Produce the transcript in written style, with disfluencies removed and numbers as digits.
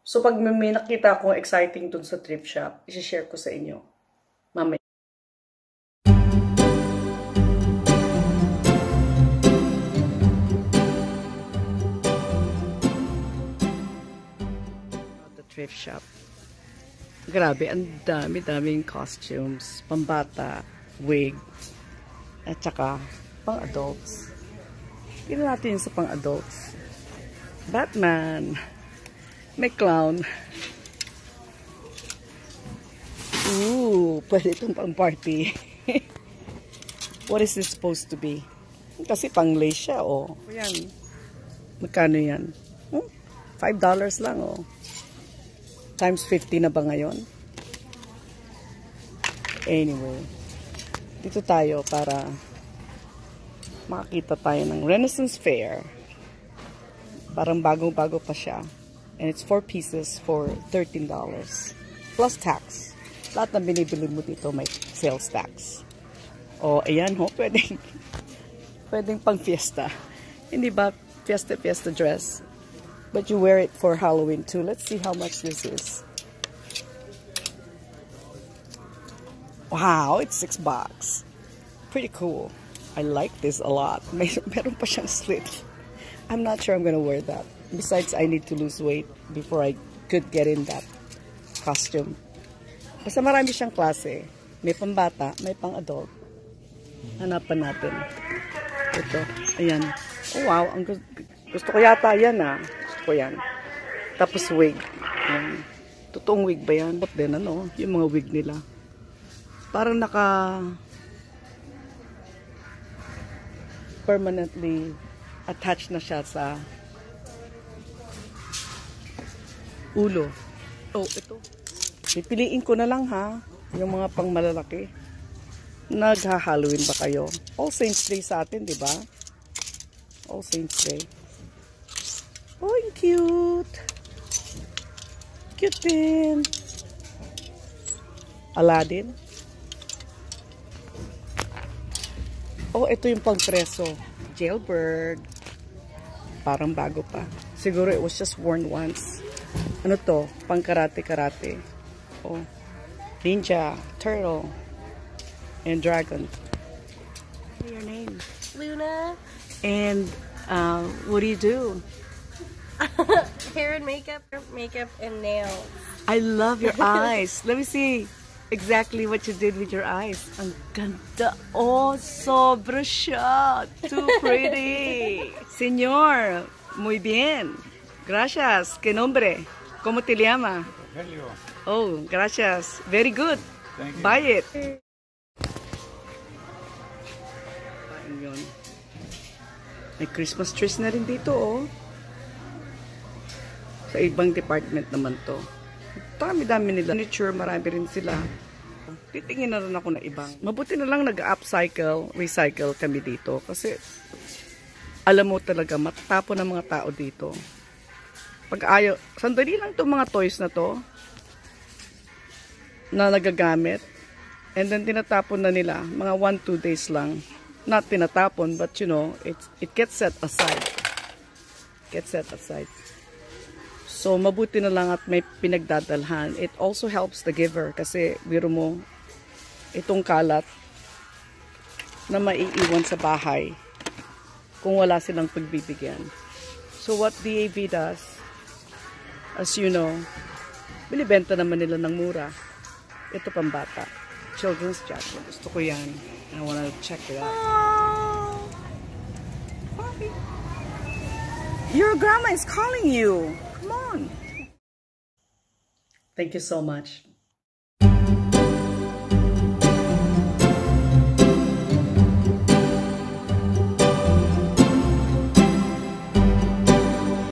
So pag may nakita akong exciting dun sa thrift shop, i-share ko sa inyo. Mamaya. The thrift shop. Grabe, ang dami-daming costumes, pambata, wig, at saka pang-adults. Tignan natin sa pang-adults. Batman. May clown. Ooh, pwede itong pang-party. What is this supposed to be? Kasi pang-lace siya, oh. Ayan. Magkano yan? $5 lang, oh. Times 50 na ba ngayon? Anyway. Dito tayo para makakita tayo ng Renaissance Fair. Parang bagong-bago pa siya. And it's 4 pieces for $13. Plus tax. Lahat ng binibili mo dito may sales tax. O, ayan ho, pwedeng pang fiesta. Hindi ba fiesta dress? But you wear it for Halloween too. Let's see how much this is. Wow, it's $6. Pretty cool. I like this a lot. Meron pa siyang slit. I'm not sure I'm gonna wear that. Besides, I need to lose weight before I could get in that costume. Basta marami siyang klase. May pambata, may pang-adult. Hanapan natin. Ito. Ayan. Oh wow, ang gusto ko yata yan ah. Gusto ko yan. Tapos wig. Ayan. Totoong wig ba yan? Ba't din ano? Yung mga wig nila. Parang naka permanently attached na siya sa ulo. Oh, ito. Pipiliin ko na lang ha. Yung mga pang malalaki. Nagha-Halloween ba kayo? All Saints Day sa atin, di ba? All Saints Day. Oh, cute. Cute din. Aladdin. Oh, ito yung pang-preso. Jailbird. Parang bago pa. Siguro it was just worn once. Ano to? Pang-karate-karate. Oh. Ninja, turtle, and dragon. What's your name? Luna. And what do you do? Hair and makeup and nails. I love your eyes. Let me see exactly what you did with your eyes. Ang ganda. Oh, sobra siya. Too pretty. Señor, muy bien. Gracias. ¿Qué nombre? ¿Cómo te llama? Helio. Oh, gracias. Very good. Thank you. Buy it. Ayun. May Christmas trees na rin dito, oh. Sa ibang department naman to. Dami-dami nila. Furniture, marami rin sila. Titingin na rin ako na ibang. Mabuti na lang nag-upcycle, recycle kami dito. Kasi, alam mo talaga, matatapon ng mga tao dito. Pag ayaw, sandali lang itong mga toys na to na nagagamit. And then tinatapon na nila. Mga 1-2 days lang. Not tinatapon, but you know, it gets set aside. Gets set aside. So, mabuti na lang at may pinagdadalhan. It also helps the giver. Kasi, biro mo, itong kalat na maiiwan sa bahay kung wala silang pagbibigyan. So, what DAV does, as you know, binibenta naman nila ng mura. Ito pambata. Children's jacket. Gusto ko yan. I wanna check it out. Oh, your grandma is calling you. Come on. Thank you so much.